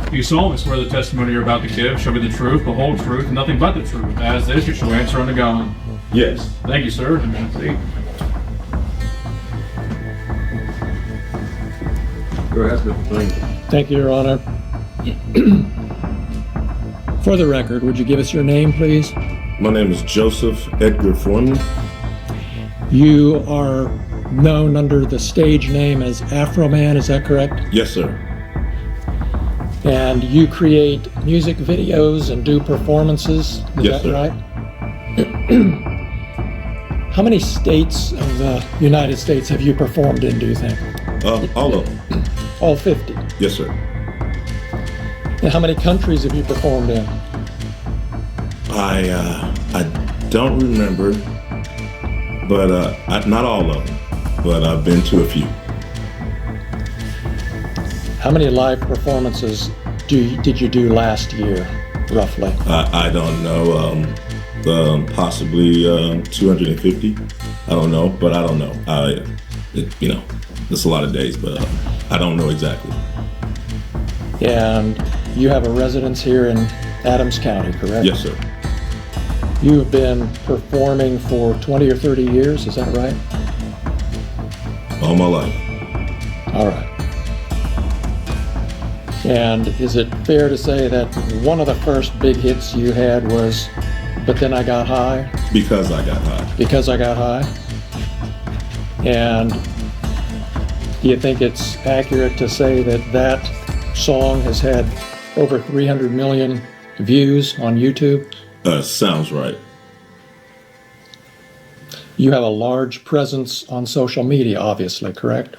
Do you solemnly swear the testimony you're about to give shall be the truth, the whole truth, and nothing but the truth? As this, you shall answer unto God. Yes. Thank you, sir. And see. Go ahead, Mr. Lincoln. Thank you, Your Honor. For the record, would you give us your name, please? My name is Joseph Edgar Foreman. You are known under the stage name as Afroman, is that correct? Yes, sir. And you create music videos and do performances, is Yes, that sir. right? How many states of the United States have you performed in, do you think? All of them. All 50. Yes, sir. And how many countries have you performed in? I don't remember, but not all of them, but I've been to a few. How many live performances did you do last year, roughly? I don't know, possibly 250. I don't know, but I don't know. It's a lot of days, but I don't know exactly. And you have a residence here in Adams County, correct? Yes, sir. You've been performing for 20 or 30 years, is that right? All my life. All right. And is it fair to say that one of the first big hits you had was But Then I Got High? Because I got high. Because I Got High? And do you think it's accurate to say that that song has had over 300 million views on YouTube? Sounds right. You have a large presence on social media, obviously, correct?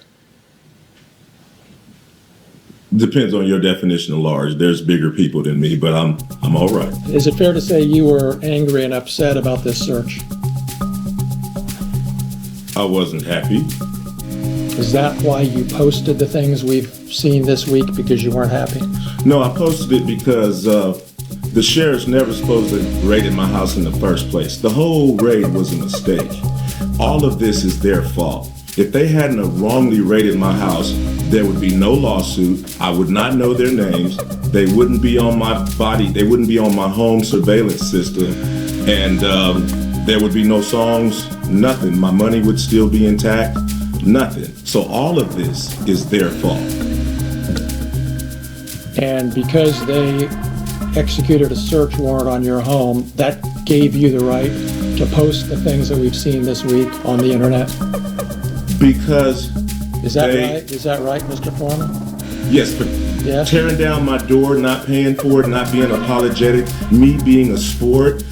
Depends on your definition of large. There's bigger people than me, but I'm all right. Is it fair to say you were angry and upset about this search? I wasn't happy. Is that why you posted the things we've seen this week, because you weren't happy? No, I posted it because the sheriff's never supposed to have raided my house in the first place. The whole raid was a mistake. All of this is their fault. If they hadn't have wrongly raided my house, there would be no lawsuit. I would not know their names. They wouldn't be on my body. They wouldn't be on my home surveillance system. And there would be no songs, nothing. My money would still be intact, nothing. So all of this is their fault. And because they executed a search warrant on your home, that gave you the right to post the things that we've seen this week on the internet? Because Is that right? Is that right, Mr. Foreman? Yes, but Yes. tearing down my door, not paying for it, not being apologetic, me being a sport,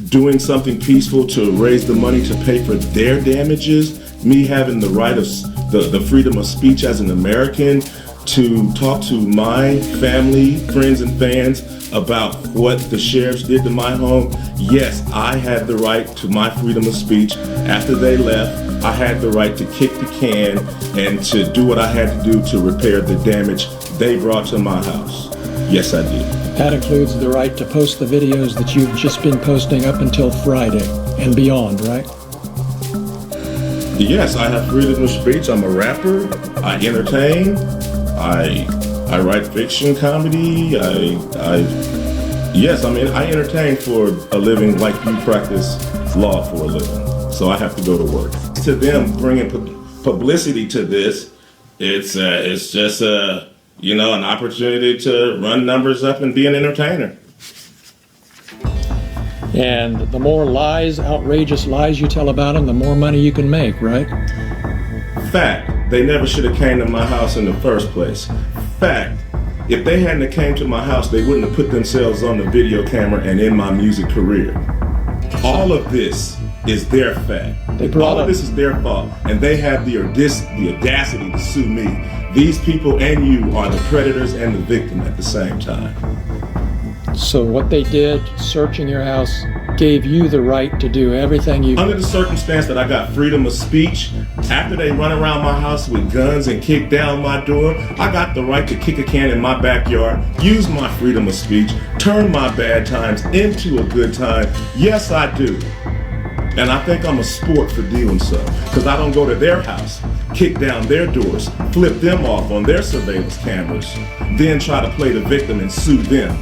doing something peaceful to raise the money to pay for their damages, me having the right of the freedom of speech as an American to talk to my family, friends, and fans about what the sheriffs did to my home. Yes, I had the right to my freedom of speech. After they left, I had the right to kick the can and to do what I had to do to repair the damage they brought to my house. Yes, I did. That includes the right to post the videos that you've just been posting up until Friday and beyond, right? Yes, I have freedom of speech. I'm a rapper. I entertain. I write fiction, comedy. Yes, I mean, I entertain for a living like you practice law for a living. So I have to go to work. To them, bringing publicity to this, it's just an opportunity to run numbers up and be an entertainer. And the more lies, outrageous lies you tell about them, the more money you can make, right? Fact, they never should have came to my house in the first place. Fact, if they hadn't have came to my house, they wouldn't have put themselves on the video camera and in my music career. All of this is their fact. All of this is their fault, and they have the audacity to sue me. These people and you are the predators and the victim at the same time. So what they did, searching your house, gave you the right to do everything you... Under the circumstance that I got freedom of speech, after they run around my house with guns and kick down my door, I got the right to kick a can in my backyard, use my freedom of speech, turn my bad times into a good time. Yes, I do. And I think I'm a sport for doing so, because I don't go to their house, kick down their doors, flip them off on their surveillance cameras, then try to play the victim and sue them.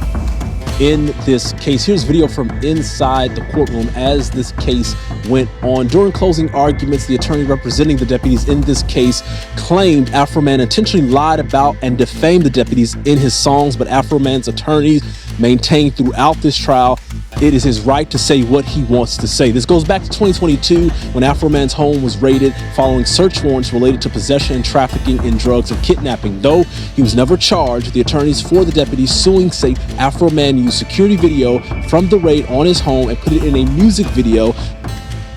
In this case, here's video from inside the courtroom as this case went on. During closing arguments, the attorney representing the deputies in this case claimed Afroman intentionally lied about and defamed the deputies in his songs, but Afroman's attorneys maintained throughout this trial it is his right to say what he wants to say. This goes back to 2022 when Afroman's home was raided following search warrants related to possession and trafficking in drugs and kidnapping. Though he was never charged, the attorneys for the deputies suing say Afroman used security video from the raid on his home and put it in a music video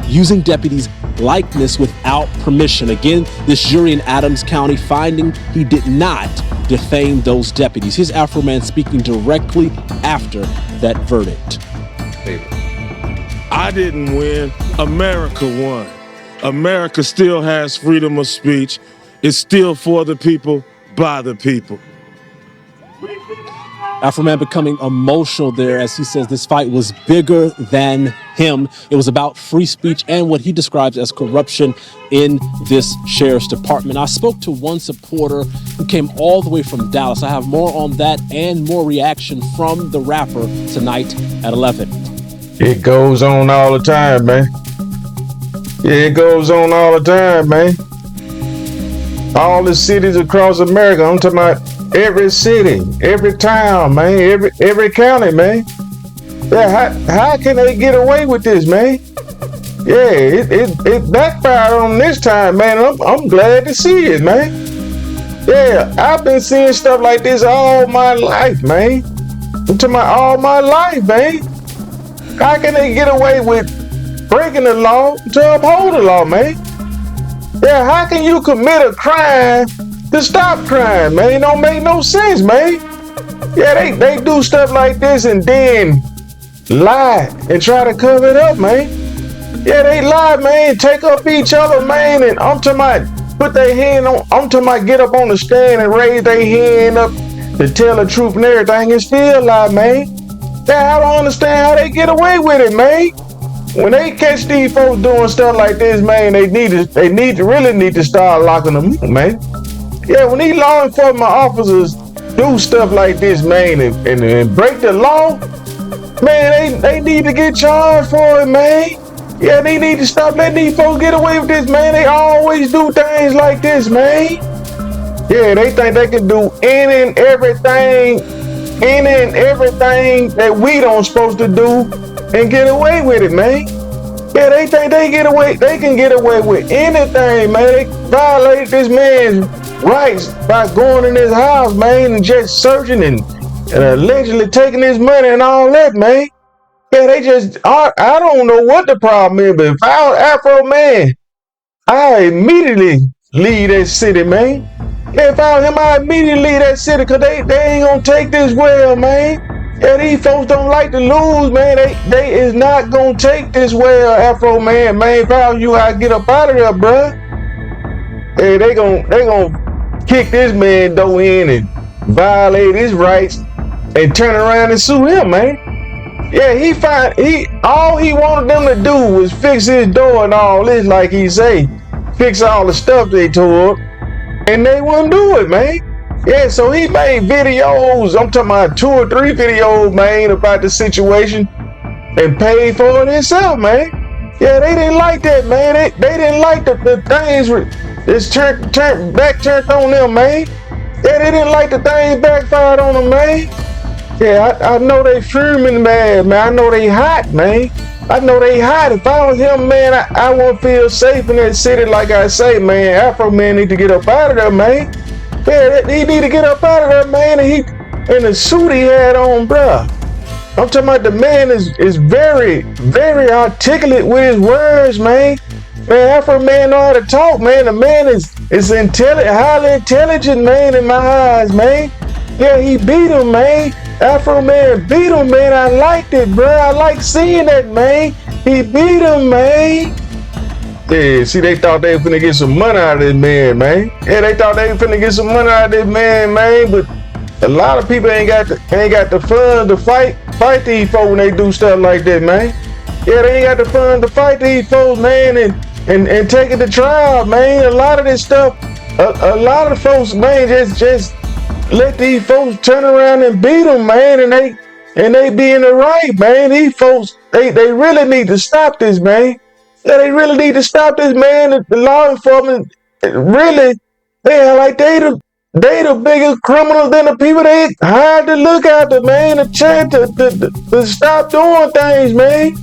using deputies' likeness without permission. Again, this jury in Adams County finding he did not defame those deputies. Here's Afroman speaking directly after that verdict. I didn't win. America won. America still has freedom of speech. It's still for the people, by the people. Afroman becoming emotional there as he says this fight was bigger than him. It was about free speech and what he describes as corruption in this sheriff's department. I spoke to one supporter who came all the way from Dallas. I have more on that and more reaction from the rapper tonight at 11. It goes on all the time, man. Yeah, it goes on all the time, man. All the cities across America, I'm talking about every city, every town, man, every county, man. Yeah, how can they get away with this, man? Yeah, it backfired on this time, man. I'm glad to see it, man. Yeah, I've been seeing stuff like this all my life, man. I'm talking about all my life, man. How can they get away with breaking the law to uphold the law, man? Yeah, how can you commit a crime to stop crime, man? It don't make no sense, man. Yeah, they do stuff like this and then lie and try to cover it up, man. Yeah, they lie, man, take up each other, man, and I'm talking about put their hand on, I'm talking about get up on the stand and raise their hand up to tell the truth and everything and still lie, man. Yeah, I don't understand how they get away with it, man. When they catch these folks doing stuff like this, man, they really need to start locking them up, man. Yeah, when these law enforcement officers do stuff like this, man, and break the law, man, they need to get charged for it, man. Yeah, they need to stop letting these folks get away with this, man. They always do things like this, man. Yeah, they think they can do any and everything that we don't supposed to do and get away with it, man. Yeah, they think they can get away with anything, man. They violated this man's rights by going in his house, man, and just searching and allegedly taking his money and all that, man. Yeah, I don't know what the problem is, but if I was Afroman, I immediately leave that city, man. Yeah, if I was him, I immediately leave that city, because they ain't gonna take this well, man. Yeah, these folks don't like to lose, man. They is not gonna take this well, Afroman, man. If I was you, I'd get up out of there, bruh. Yeah, they gonna kick this man though in and violate his rights and turn around and sue him, man. Yeah, all he wanted them to do was fix his door and all this, like he say, fix all the stuff they tore up, and they wouldn't do it, man. Yeah, so he made videos, I'm talking about 2 or 3 videos, man, about the situation and paid for it himself, man. Yeah, they didn't like that, man. They didn't like the things that's turned on them, man. Yeah, they didn't like the things backfired on them, man. Yeah, I know they fuming mad, man. I know they hot, man. I know they hot. If I was him, man, I won't feel safe in that city, like I say, man. Afroman need to get up out of there, man. Yeah, he need to get up out of there, man. And the suit he had on, bruh. I'm talking about the man is very, very articulate with his words, man. Man, Afroman know how to talk, man. The man is intelligent, highly intelligent, man, in my eyes, man. Yeah, he beat him, man. Afroman beat him, man. I liked it, bro. I like seeing that, man. He beat him, man. Yeah, see, they thought they were finna get some money out of this man, man. Yeah, they thought they were finna get some money out of this man, but a lot of people ain't got the funds to fight these folks when they do stuff like that, man. Yeah, they ain't got the funds to fight these folks, man, and take it to trial, man. A lot of this stuff, a lot of folks, man, just let these folks turn around and beat them, man, and they be in the right, man. These folks, they really need to stop this, man. Yeah, they really need to stop this, man. The law enforcement, really, they are like they the bigger criminals than the people they hired to look after, man, to stop doing things, man.